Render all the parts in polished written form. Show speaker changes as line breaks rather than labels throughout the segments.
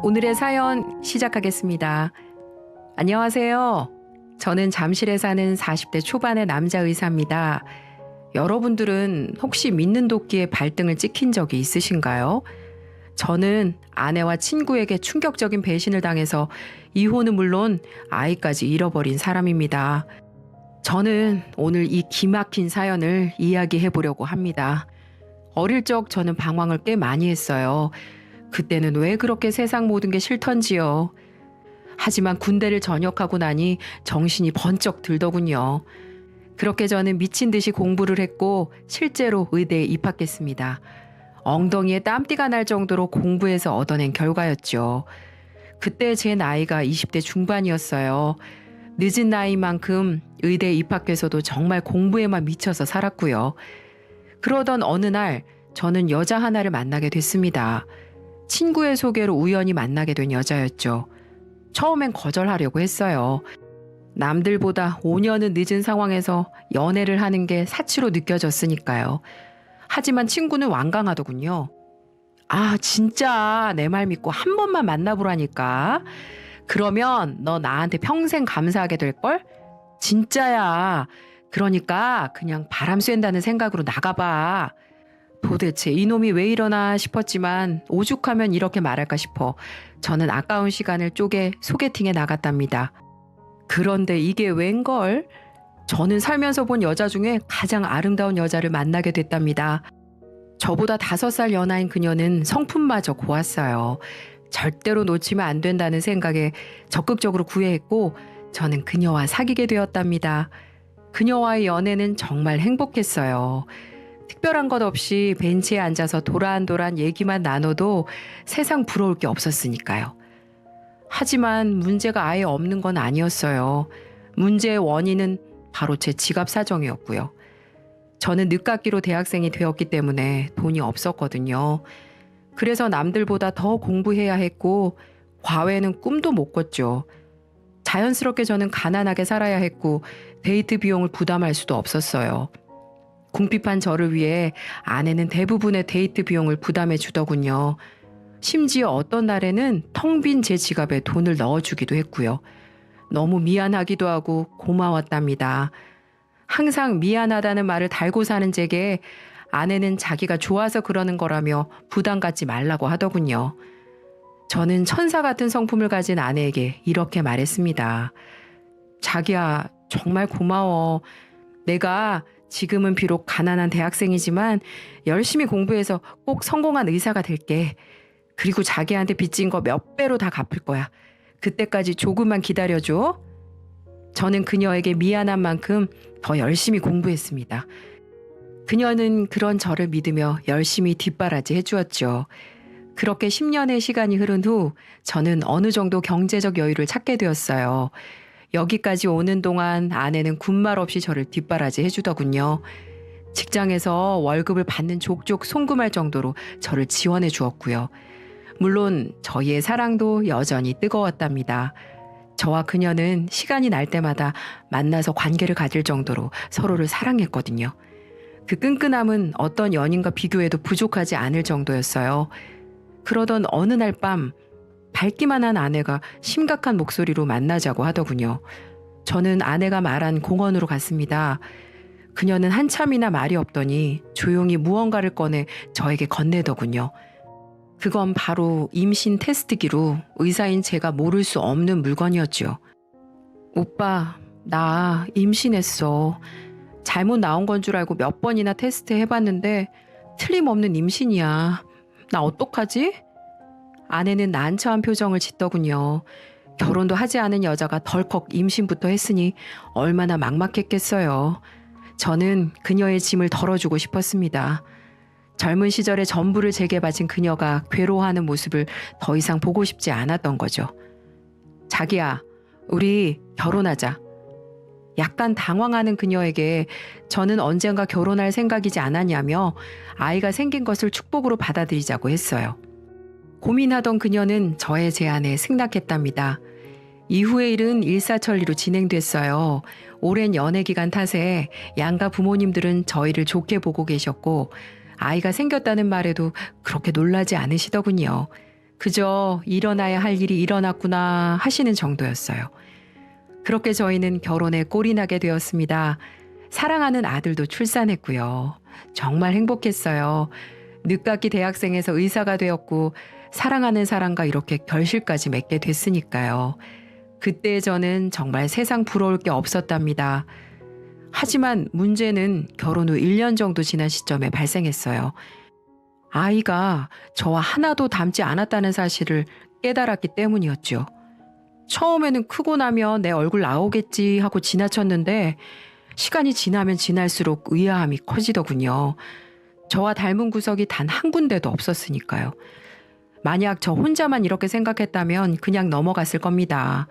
오늘의 사연 시작하겠습니다. 안녕하세요. 저는 잠실에 사는 40대 초반의 남자 의사입니다. 여러분들은 혹시 믿는 도끼에 발등을 찍힌 적이 있으신가요? 저는 아내와 친구에게 충격적인 배신을 당해서 이혼은 물론 아이까지 잃어버린 사람입니다. 저는 오늘 이 기막힌 사연을 이야기해 보려고 합니다. 어릴 적 저는 방황을 꽤 많이 했어요. 그때는 왜 그렇게 세상 모든 게 싫던지요. 하지만 군대를 전역하고 나니 정신이 번쩍 들더군요. 그렇게 저는 미친 듯이 공부를 했고 실제로 의대에 입학했습니다. 엉덩이에 땀띠가 날 정도로 공부해서 얻어낸 결과였죠. 그때 제 나이가 20대 중반이었어요. 늦은 나이만큼 의대에 입학해서도 정말 공부에만 미쳐서 살았고요. 그러던 어느 날 저는 여자 하나를 만나게 됐습니다. 친구의 소개로 우연히 만나게 된 여자였죠. 처음엔 거절하려고 했어요. 남들보다 5년은 늦은 상황에서 연애를 하는 게 사치로 느껴졌으니까요. 하지만 친구는 완강하더군요. 아, 진짜 내 말 믿고 한 번만 만나보라니까. 그러면 너 나한테 평생 감사하게 될걸? 진짜야. 그러니까 그냥 바람 쐰다는 생각으로 나가봐. 도대체 이놈이 왜 이러나 싶었지만 오죽하면 이렇게 말할까 싶어 저는 아까운 시간을 쪼개 소개팅에 나갔답니다. 그런데 이게 웬걸? 저는 살면서 본 여자 중에 가장 아름다운 여자를 만나게 됐답니다. 저보다 5살 연하인 그녀는 성품마저 고왔어요. 절대로 놓치면 안 된다는 생각에 적극적으로 구애했고 저는 그녀와 사귀게 되었답니다. 그녀와의 연애는 정말 행복했어요. 특별한 것 없이 벤치에 앉아서 도란도란 얘기만 나눠도 세상 부러울 게 없었으니까요. 하지만 문제가 아예 없는 건 아니었어요. 문제의 원인은 바로 제 지갑 사정이었고요. 저는 늦깎이로 대학생이 되었기 때문에 돈이 없었거든요. 그래서 남들보다 더 공부해야 했고 과외는 꿈도 못 꿨죠. 자연스럽게 저는 가난하게 살아야 했고 데이트 비용을 부담할 수도 없었어요. 궁핍한 저를 위해 아내는 대부분의 데이트 비용을 부담해 주더군요. 심지어 어떤 날에는 텅 빈 제 지갑에 돈을 넣어주기도 했고요. 너무 미안하기도 하고 고마웠답니다. 항상 미안하다는 말을 달고 사는 제게 아내는 자기가 좋아서 그러는 거라며 부담 갖지 말라고 하더군요. 저는 천사 같은 성품을 가진 아내에게 이렇게 말했습니다. 자기야, 정말 고마워. 내가 지금은 비록 가난한 대학생이지만 열심히 공부해서 꼭 성공한 의사가 될게. 그리고 자기한테 빚진 거 몇 배로 다 갚을 거야. 그때까지 조금만 기다려줘. 저는 그녀에게 미안한 만큼 더 열심히 공부했습니다. 그녀는 그런 저를 믿으며 열심히 뒷바라지 해주었죠. 그렇게 10년의 시간이 흐른 후 저는 어느 정도 경제적 여유를 찾게 되었어요. 여기까지 오는 동안 아내는 군말 없이 저를 뒷바라지 해주더군요. 직장에서 월급을 받는 족족 송금할 정도로 저를 지원해 주었고요. 물론 저희의 사랑도 여전히 뜨거웠답니다. 저와 그녀는 시간이 날 때마다 만나서 관계를 가질 정도로 서로를 사랑했거든요. 그 끈끈함은 어떤 연인과 비교해도 부족하지 않을 정도였어요. 그러던 어느 날 밤 밝기만 한 아내가 심각한 목소리로 만나자고 하더군요. 저는 아내가 말한 공원으로 갔습니다. 그녀는 한참이나 말이 없더니 조용히 무언가를 꺼내 저에게 건네더군요. 그건 바로 임신 테스트기로 의사인 제가 모를 수 없는 물건이었죠. 오빠, 나 임신했어. 잘못 나온 건 줄 알고 몇 번이나 테스트 해봤는데 틀림없는 임신이야. 나 어떡하지? 아내는 난처한 표정을 짓더군요. 결혼도 하지 않은 여자가 덜컥 임신부터 했으니 얼마나 막막했겠어요. 저는 그녀의 짐을 덜어주고 싶었습니다. 젊은 시절에 전부를 제게 바친 그녀가 괴로워하는 모습을 더 이상 보고 싶지 않았던 거죠. 자기야, 우리 결혼하자. 약간 당황하는 그녀에게 저는 언젠가 결혼할 생각이지 않았냐며 아이가 생긴 것을 축복으로 받아들이자고 했어요. 고민하던 그녀는 저의 제안에 승낙했답니다. 이후의 일은 일사천리로 진행됐어요. 오랜 연애 기간 탓에 양가 부모님들은 저희를 좋게 보고 계셨고 아이가 생겼다는 말에도 그렇게 놀라지 않으시더군요. 그저 일어나야 할 일이 일어났구나 하시는 정도였어요. 그렇게 저희는 결혼에 꼴이 나게 되었습니다. 사랑하는 아들도 출산했고요. 정말 행복했어요. 늦깎이 대학생에서 의사가 되었고 사랑하는 사람과 이렇게 결실까지 맺게 됐으니까요. 그때 저는 정말 세상 부러울 게 없었답니다. 하지만 문제는 결혼 후 1년 정도 지난 시점에 발생했어요. 아이가 저와 하나도 닮지 않았다는 사실을 깨달았기 때문이었죠. 처음에는 크고 나면 내 얼굴 나오겠지 하고 지나쳤는데 시간이 지나면 지날수록 의아함이 커지더군요. 저와 닮은 구석이 단 한 군데도 없었으니까요. 만약 저 혼자만 이렇게 생각했다면 그냥 넘어갔을 겁니다.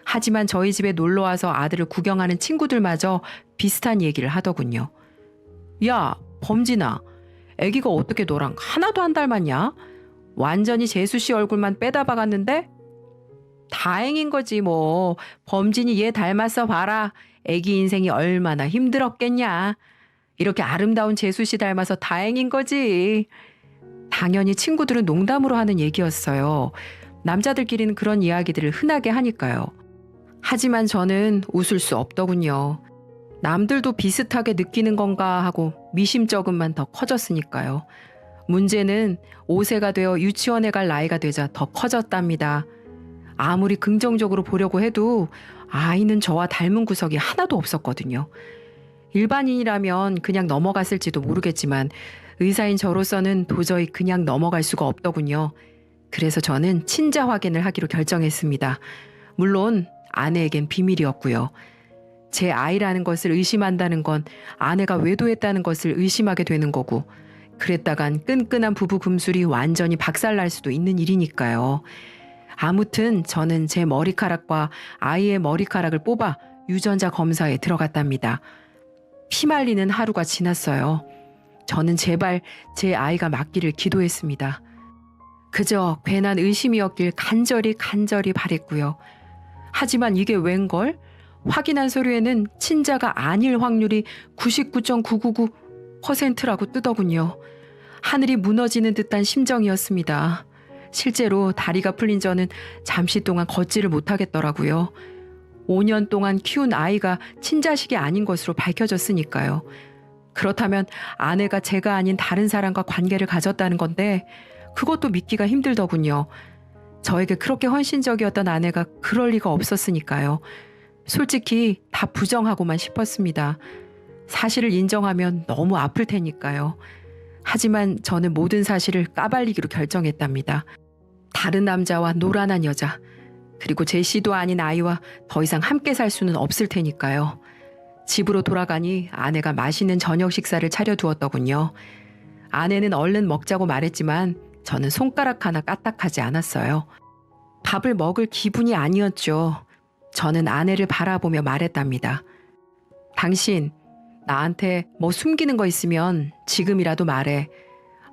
하지만 저희 집에 놀러와서 아들을 구경하는 친구들마저 비슷한 얘기를 하더군요. 야, 범진아, 애기가 어떻게 너랑 하나도 안 닮았냐? 완전히 재수 씨 얼굴만 빼다 박았는데? 다행인 거지 뭐. 범진이 얘 닮았어 봐라. 애기 인생이 얼마나 힘들었겠냐. 이렇게 아름다운 재수 씨 닮아서 다행인 거지. 당연히 친구들은 농담으로 하는 얘기였어요. 남자들끼리는 그런 이야기들을 흔하게 하니까요. 하지만 저는 웃을 수 없더군요. 남들도 비슷하게 느끼는 건가 하고 미심쩍음만 더 커졌으니까요. 문제는 5세가 되어 유치원에 갈 나이가 되자 더 커졌답니다. 아무리 긍정적으로 보려고 해도 아이는 저와 닮은 구석이 하나도 없었거든요. 일반인이라면 그냥 넘어갔을지도 모르겠지만 의사인 저로서는 도저히 그냥 넘어갈 수가 없더군요. 그래서 저는 친자 확인을 하기로 결정했습니다. 물론 아내에겐 비밀이었고요. 제 아이라는 것을 의심한다는 건 아내가 외도했다는 것을 의심하게 되는 거고, 그랬다간 끈끈한 부부 금술이 완전히 박살날 수도 있는 일이니까요. 아무튼 저는 제 머리카락과 아이의 머리카락을 뽑아 유전자 검사에 들어갔답니다. 피말리는 하루가 지났어요. 저는 제발 제 아이가 맞기를 기도했습니다. 그저 괜한 의심이었길 간절히 바랬고요. 하지만 이게 웬걸? 확인한 서류에는 친자가 아닐 확률이 99.999%라고 뜨더군요. 하늘이 무너지는 듯한 심정이었습니다. 실제로 다리가 풀린 저는 잠시 동안 걷지를 못하겠더라고요. 5년 동안 키운 아이가 친자식이 아닌 것으로 밝혀졌으니까요. 그렇다면 아내가 제가 아닌 다른 사람과 관계를 가졌다는 건데 그것도 믿기가 힘들더군요. 저에게 그렇게 헌신적이었던 아내가 그럴 리가 없었으니까요. 솔직히 다 부정하고만 싶었습니다. 사실을 인정하면 너무 아플 테니까요. 하지만 저는 모든 사실을 까발리기로 결정했답니다. 다른 남자와 노란한 여자, 그리고 제 씨도 아닌 아이와 더 이상 함께 살 수는 없을 테니까요. 집으로 돌아가니 아내가 맛있는 저녁 식사를 차려두었더군요. 아내는 얼른 먹자고 말했지만 저는 손가락 하나 까딱하지 않았어요. 밥을 먹을 기분이 아니었죠. 저는 아내를 바라보며 말했답니다. 당신, 나한테 뭐 숨기는 거 있으면 지금이라도 말해.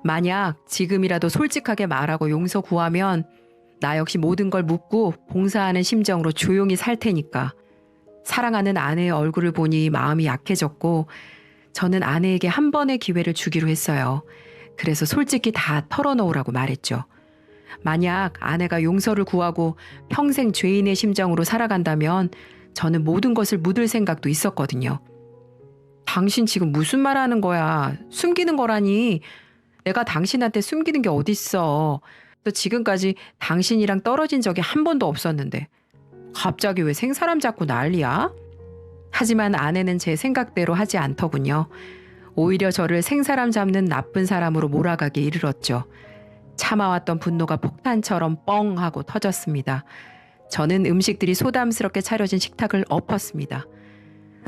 만약 지금이라도 솔직하게 말하고 용서 구하면 나 역시 모든 걸 묻고 봉사하는 심정으로 조용히 살 테니까. 사랑하는 아내의 얼굴을 보니 마음이 약해졌고 저는 아내에게 한 번의 기회를 주기로 했어요. 그래서 솔직히 다 털어놓으라고 말했죠. 만약 아내가 용서를 구하고 평생 죄인의 심정으로 살아간다면 저는 모든 것을 묻을 생각도 있었거든요. 당신 지금 무슨 말 하는 거야? 숨기는 거라니. 내가 당신한테 숨기는 게 어딨어. 또 지금까지 당신이랑 떨어진 적이 한 번도 없었는데 갑자기 왜 생사람 잡고 난리야? 하지만 아내는 제 생각대로 하지 않더군요. 오히려 저를 생사람 잡는 나쁜 사람으로 몰아가게 이르렀죠. 참아왔던 분노가 폭탄처럼 뻥 하고 터졌습니다. 저는 음식들이 소담스럽게 차려진 식탁을 엎었습니다.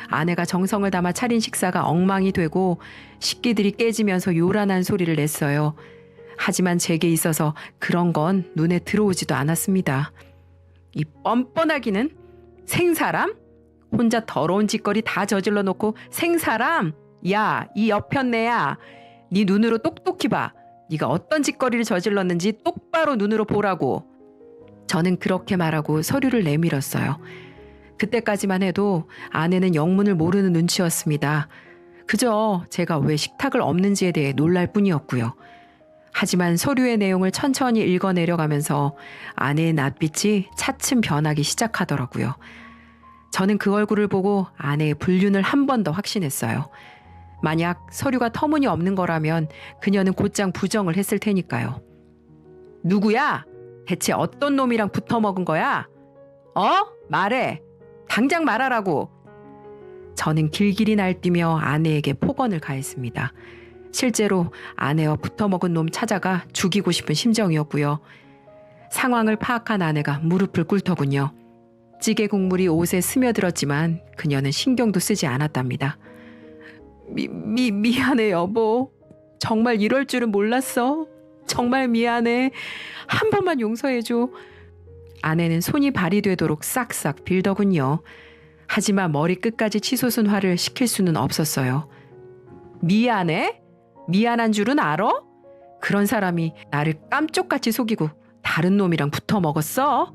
아내가 정성을 담아 차린 식사가 엉망이 되고 식기들이 깨지면서 요란한 소리를 냈어요. 하지만 제게 있어서 그런 건 눈에 들어오지도 않았습니다. 이 뻔뻔하기는 생사람? 혼자 더러운 짓거리 다 저질러 놓고 생사람? 야, 이 여편네야. 네 눈으로 똑똑히 봐. 네가 어떤 짓거리를 저질렀는지 똑바로 눈으로 보라고. 저는 그렇게 말하고 서류를 내밀었어요. 그때까지만 해도 아내는 영문을 모르는 눈치였습니다. 그저 제가 왜 식탁을 엎는지에 대해 놀랄 뿐이었고요. 하지만 서류의 내용을 천천히 읽어내려가면서 아내의 낯빛이 차츰 변하기 시작하더라고요. 저는 그 얼굴을 보고 아내의 불륜을 한 번 더 확신했어요. 만약 서류가 터무니없는 거라면 그녀는 곧장 부정을 했을 테니까요. 누구야? 대체 어떤 놈이랑 붙어 먹은 거야? 말해. 당장 말하라고. 저는 길길이 날뛰며 아내에게 폭언을 가했습니다. 실제로 아내와 붙어먹은 놈 찾아가 죽이고 싶은 심정이었고요. 상황을 파악한 아내가 무릎을 꿇더군요. 찌개 국물이 옷에 스며들었지만 그녀는 신경도 쓰지 않았답니다. 미안해 여보. 정말 이럴 줄은 몰랐어. 정말 미안해. 한 번만 용서해줘. 아내는 손이 발이 되도록 싹싹 빌더군요. 하지만 머리끝까지 치솟은 화를 식힐 수는 없었어요. 미안해? 미안한 줄은 알아? 그런 사람이 나를 깜쪽같이 속이고 다른 놈이랑 붙어 먹었어?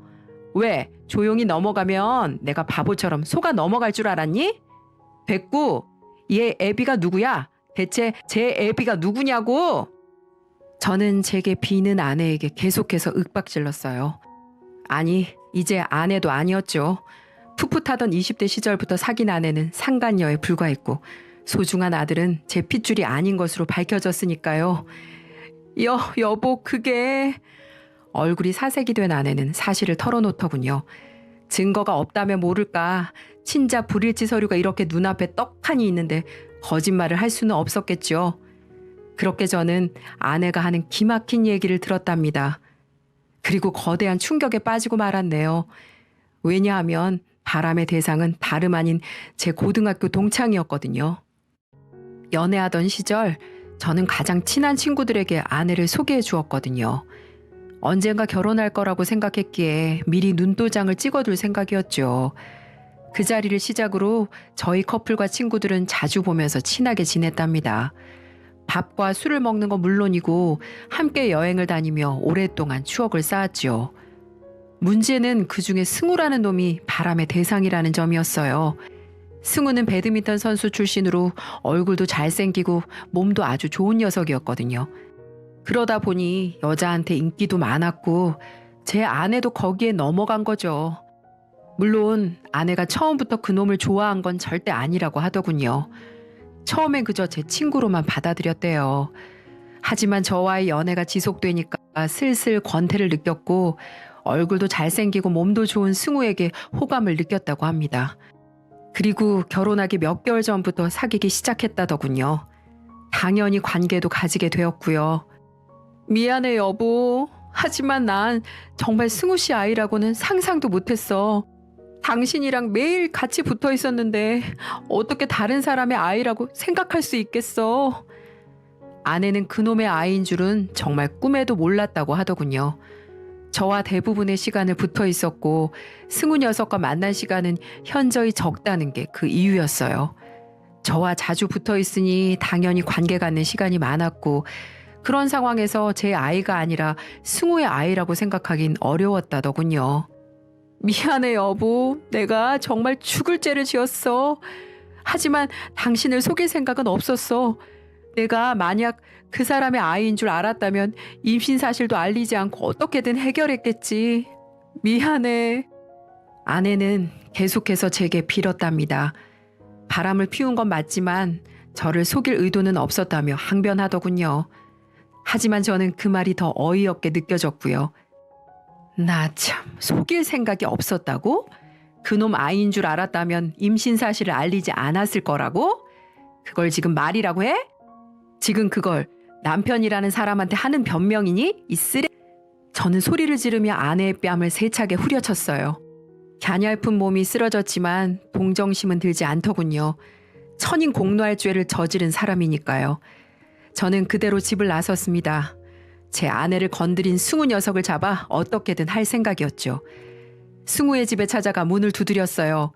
왜? 조용히 넘어가면 내가 바보처럼 속아 넘어갈 줄 알았니? 됐고, 얘 애비가 누구야? 대체 제 애비가 누구냐고? 저는 제게 비는 아내에게 계속해서 윽박질렀어요. 아니, 이제 아내도 아니었죠. 풋풋하던 20대 시절부터 사귄 아내는 상간녀에 불과했고 소중한 아들은 제 핏줄이 아닌 것으로 밝혀졌으니까요. 여보, 그게... 얼굴이 사색이 된 아내는 사실을 털어놓더군요. 증거가 없다면 모를까. 친자 불일치 서류가 이렇게 눈앞에 떡하니 있는데 거짓말을 할 수는 없었겠죠. 그렇게 저는 아내가 하는 기막힌 얘기를 들었답니다. 그리고 거대한 충격에 빠지고 말았네요. 왜냐하면 바람의 대상은 다름 아닌 제 고등학교 동창이었거든요. 연애하던 시절 저는 가장 친한 친구들에게 아내를 소개해 주었거든요. 언젠가 결혼할 거라고 생각했기에 미리 눈도장을 찍어둘 생각이었죠. 그 자리를 시작으로 저희 커플과 친구들은 자주 보면서 친하게 지냈답니다. 밥과 술을 먹는 건 물론이고 함께 여행을 다니며 오랫동안 추억을 쌓았죠. 문제는 그중에 승우라는 놈이 바람의 대상이라는 점이었어요. 승우는 배드민턴 선수 출신으로 얼굴도 잘생기고 몸도 아주 좋은 녀석이었거든요. 그러다 보니 여자한테 인기도 많았고 제 아내도 거기에 넘어간 거죠. 물론 아내가 처음부터 그 놈을 좋아한 건 절대 아니라고 하더군요. 처음엔 그저 제 친구로만 받아들였대요. 하지만 저와의 연애가 지속되니까 슬슬 권태를 느꼈고 얼굴도 잘생기고 몸도 좋은 승우에게 호감을 느꼈다고 합니다. 그리고 결혼하기 몇 개월 전부터 사귀기 시작했다더군요. 당연히 관계도 가지게 되었고요. 미안해 여보. 하지만 난 정말 승우 씨 아이라고는 상상도 못했어. 당신이랑 매일 같이 붙어 있었는데 어떻게 다른 사람의 아이라고 생각할 수 있겠어. 아내는 그놈의 아이인 줄은 정말 꿈에도 몰랐다고 하더군요. 저와 대부분의 시간을 붙어 있었고 승우 녀석과 만난 시간은 현저히 적다는 게 그 이유였어요. 저와 자주 붙어 있으니 당연히 관계 갖는 시간이 많았고 그런 상황에서 제 아이가 아니라 승우의 아이라고 생각하긴 어려웠다더군요. 미안해 여보. 내가 정말 죽을 죄를 지었어. 하지만 당신을 속일 생각은 없었어. 내가 만약 그 사람의 아이인 줄 알았다면 임신 사실도 알리지 않고 어떻게든 해결했겠지. 미안해. 아내는 계속해서 제게 빌었답니다. 바람을 피운 건 맞지만 저를 속일 의도는 없었다며 항변하더군요. 하지만 저는 그 말이 더 어이없게 느껴졌고요. 나 참 속일 생각이 없었다고? 그놈 아이인 줄 알았다면 임신 사실을 알리지 않았을 거라고? 그걸 지금 말이라고 해? 지금 그걸 남편이라는 사람한테 하는 변명이니? 이 쓰레... 저는 소리를 지르며 아내의 뺨을 세차게 후려쳤어요. 갸냘픈 몸이 쓰러졌지만 동정심은 들지 않더군요. 천인 공노할 죄를 저지른 사람이니까요. 저는 그대로 집을 나섰습니다. 제 아내를 건드린 승우 녀석을 잡아 어떻게든 할 생각이었죠. 승우의 집에 찾아가 문을 두드렸어요.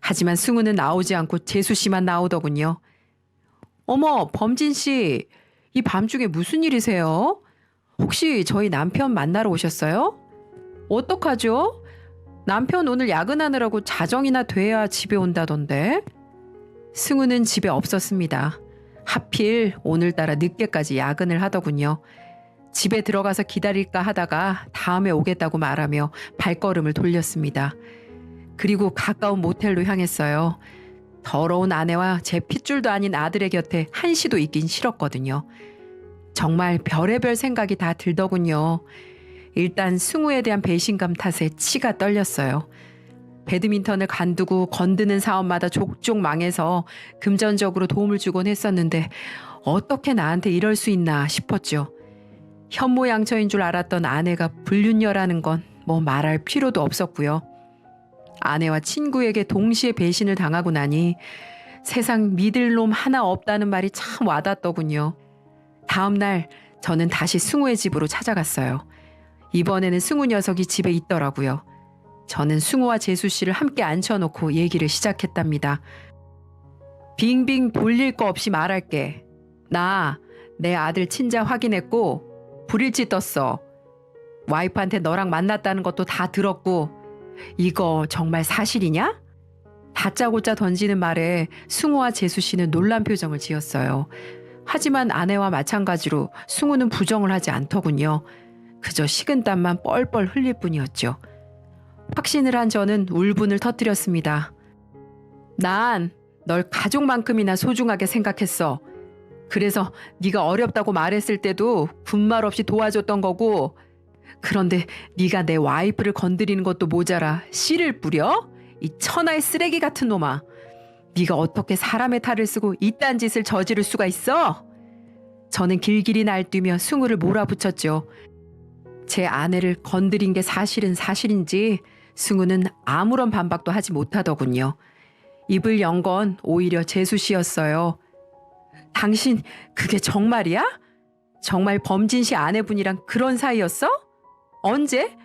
하지만 승우는 나오지 않고 재수 씨만 나오더군요. 어머, 범진 씨, 이 밤중에 무슨 일이세요? 혹시 저희 남편 만나러 오셨어요? 어떡하죠? 남편 오늘 야근하느라고 자정이나 돼야 집에 온다던데. 승우는 집에 없었습니다. 하필 오늘따라 늦게까지 야근을 하더군요. 집에 들어가서 기다릴까 하다가 다음에 오겠다고 말하며 발걸음을 돌렸습니다. 그리고 가까운 모텔로 향했어요. 더러운 아내와 제 핏줄도 아닌 아들의 곁에 한시도 있긴 싫었거든요. 정말 별의별 생각이 다 들더군요. 일단 승우에 대한 배신감 탓에 치가 떨렸어요. 배드민턴을 관두고 건드는 사업마다 족족 망해서 금전적으로 도움을 주곤 했었는데 어떻게 나한테 이럴 수 있나 싶었죠. 현모양처인 줄 알았던 아내가 불륜녀라는 건 뭐 말할 필요도 없었고요. 아내와 친구에게 동시에 배신을 당하고 나니 세상 믿을 놈 하나 없다는 말이 참 와닿더군요. 다음 날 저는 다시 승우의 집으로 찾아갔어요. 이번에는 승우 녀석이 집에 있더라고요. 저는 승우와 재수 씨를 함께 앉혀놓고 얘기를 시작했답니다. 빙빙 돌릴 거 없이 말할게. 나 내 아들 친자 확인했고 불일치 떴어. 와이프한테 너랑 만났다는 것도 다 들었고 이거 정말 사실이냐? 다짜고짜 던지는 말에 승우와 재수 씨는 놀란 표정을 지었어요. 하지만 아내와 마찬가지로 승우는 부정을 하지 않더군요. 그저 식은땀만 뻘뻘 흘릴 뿐이었죠. 확신을 한 저는 울분을 터뜨렸습니다. 난 널 가족만큼이나 소중하게 생각했어. 그래서 네가 어렵다고 말했을 때도 군말 없이 도와줬던 거고 그런데 네가 내 와이프를 건드리는 것도 모자라 씨를 뿌려? 이 천하의 쓰레기 같은 놈아. 네가 어떻게 사람의 탈을 쓰고 이딴 짓을 저지를 수가 있어? 저는 길길이 날뛰며 승우를 몰아붙였죠. 제 아내를 건드린 게 사실은 사실인지 승우는 아무런 반박도 하지 못하더군요. 입을 연 건 오히려 재수 씨였어요. 당신 그게 정말이야? 정말 범진 씨 아내분이랑 그런 사이였어? 언제?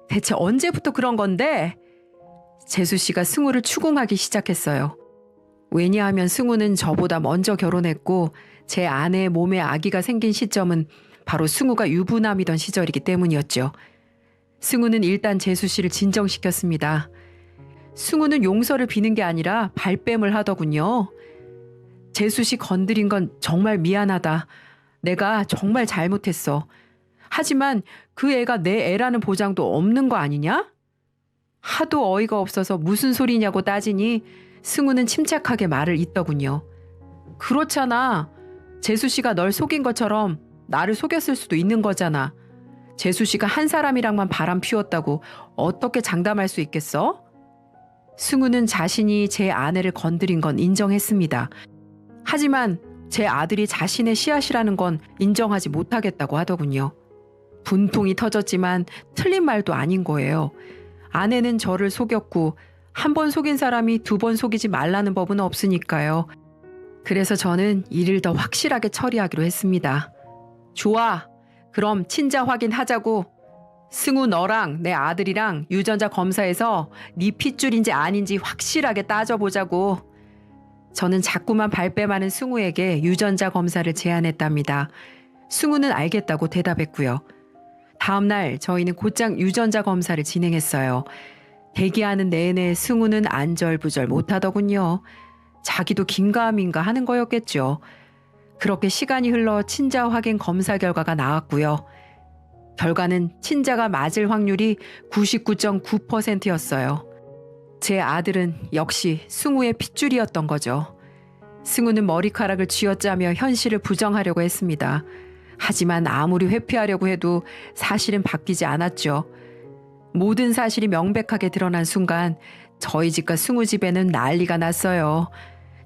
대체 언제부터 그런 건데? 재수 씨가 승우를 추궁하기 시작했어요. 왜냐하면 승우는 저보다 먼저 결혼했고 제 아내의 몸에 아기가 생긴 시점은 바로 승우가 유부남이던 시절이기 때문이었죠. 승우는 일단 재수 씨를 진정시켰습니다. 승우는 용서를 비는 게 아니라 발뺌을 하더군요. 재수 씨 건드린 건 정말 미안하다. 내가 정말 잘못했어. 하지만 그 애가 내 애라는 보장도 없는 거 아니냐? 하도 어이가 없어서 무슨 소리냐고 따지니 승우는 침착하게 말을 잇더군요. 그렇잖아. 재수 씨가 널 속인 것처럼 나를 속였을 수도 있는 거잖아. 재수 씨가 한 사람이랑만 바람 피웠다고 어떻게 장담할 수 있겠어? 승우는 자신이 제 아내를 건드린 건 인정했습니다. 하지만 제 아들이 자신의 씨앗이라는 건 인정하지 못하겠다고 하더군요. 분통이 터졌지만 틀린 말도 아닌 거예요. 아내는 저를 속였고 한 번 속인 사람이 두 번 속이지 말라는 법은 없으니까요. 그래서 저는 일을 더 확실하게 처리하기로 했습니다. 좋아. 그럼 친자 확인하자고. 승우 너랑 내 아들이랑 유전자 검사해서 네 핏줄인지 아닌지 확실하게 따져보자고. 저는 자꾸만 발뺌하는 승우에게 유전자 검사를 제안했답니다. 승우는 알겠다고 대답했고요. 다음 날 저희는 곧장 유전자 검사를 진행했어요. 대기하는 내내 승우는 안절부절 못하더군요. 자기도 긴가민가 하는 거였겠죠. 그렇게 시간이 흘러 친자 확인 검사 결과가 나왔고요. 결과는 친자가 맞을 확률이 99.9%였어요. 제 아들은 역시 승우의 핏줄이었던 거죠. 승우는 머리카락을 쥐어짜며 현실을 부정하려고 했습니다. 하지만 아무리 회피하려고 해도 사실은 바뀌지 않았죠. 모든 사실이 명백하게 드러난 순간 저희 집과 승우 집에는 난리가 났어요.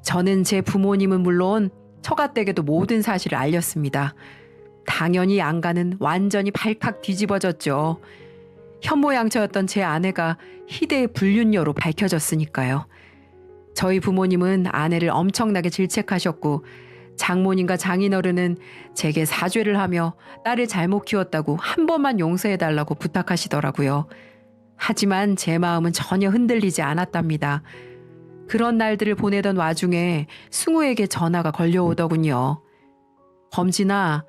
저는 제 부모님은 물론 처가댁에도 모든 사실을 알렸습니다. 당연히 양가는 완전히 발칵 뒤집어졌죠. 현모양처였던 제 아내가 희대의 불륜녀로 밝혀졌으니까요. 저희 부모님은 아내를 엄청나게 질책하셨고 장모님과 장인어른은 제게 사죄를 하며 딸을 잘못 키웠다고 한 번만 용서해달라고 부탁하시더라고요. 하지만 제 마음은 전혀 흔들리지 않았답니다. 그런 날들을 보내던 와중에 승우에게 전화가 걸려오더군요. 범진아,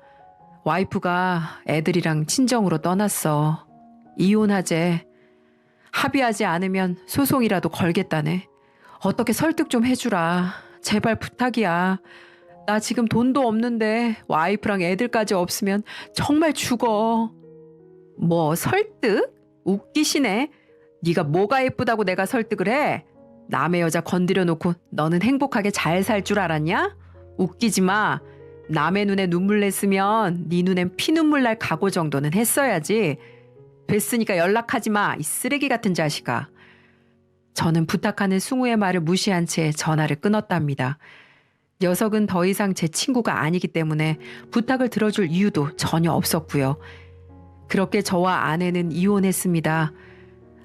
와이프가 애들이랑 친정으로 떠났어. 이혼하재. 합의하지 않으면 소송이라도 걸겠다네. 어떻게 설득 좀 해주라. 제발 부탁이야. 나 지금 돈도 없는데 와이프랑 애들까지 없으면 정말 죽어. 뭐 설득? 웃기시네. 네가 뭐가 예쁘다고 내가 설득을 해? 남의 여자 건드려 놓고 너는 행복하게 잘 살 줄 알았냐? 웃기지 마. 남의 눈에 눈물 냈으면 네 눈엔 피눈물 날 각오 정도는 했어야지. 됐으니까 연락하지 마, 이 쓰레기 같은 자식아. 저는 부탁하는 승우의 말을 무시한 채 전화를 끊었답니다. 녀석은 더 이상 제 친구가 아니기 때문에 부탁을 들어줄 이유도 전혀 없었고요. 그렇게 저와 아내는 이혼했습니다.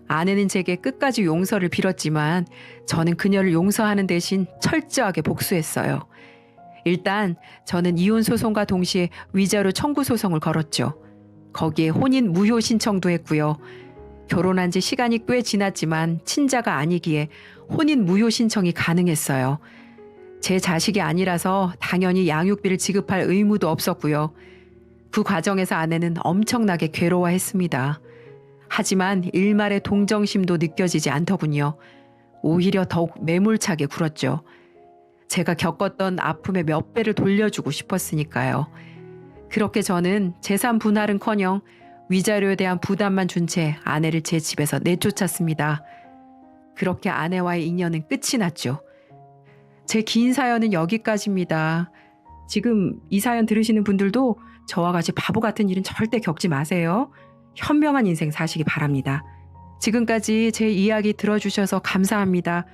아내는 제게 끝까지 용서를 빌었지만 저는 그녀를 용서하는 대신 철저하게 복수했어요. 일단 저는 이혼 소송과 동시에 위자료 청구 소송을 걸었죠. 거기에 혼인 무효 신청도 했고요. 결혼한 지 시간이 꽤 지났지만 친자가 아니기에 혼인 무효 신청이 가능했어요. 제 자식이 아니라서 당연히 양육비를 지급할 의무도 없었고요. 그 과정에서 아내는 엄청나게 괴로워했습니다. 하지만 일말의 동정심도 느껴지지 않더군요. 오히려 더욱 매몰차게 굴었죠. 제가 겪었던 아픔의 몇 배를 돌려주고 싶었으니까요. 그렇게 저는 재산 분할은커녕 위자료에 대한 부담만 준 채 아내를 제 집에서 내쫓았습니다. 그렇게 아내와의 인연은 끝이 났죠. 제 긴 사연은 여기까지입니다. 지금 이 사연 들으시는 분들도 저와 같이 바보 같은 일은 절대 겪지 마세요. 현명한 인생 사시기 바랍니다. 지금까지 제 이야기 들어주셔서 감사합니다.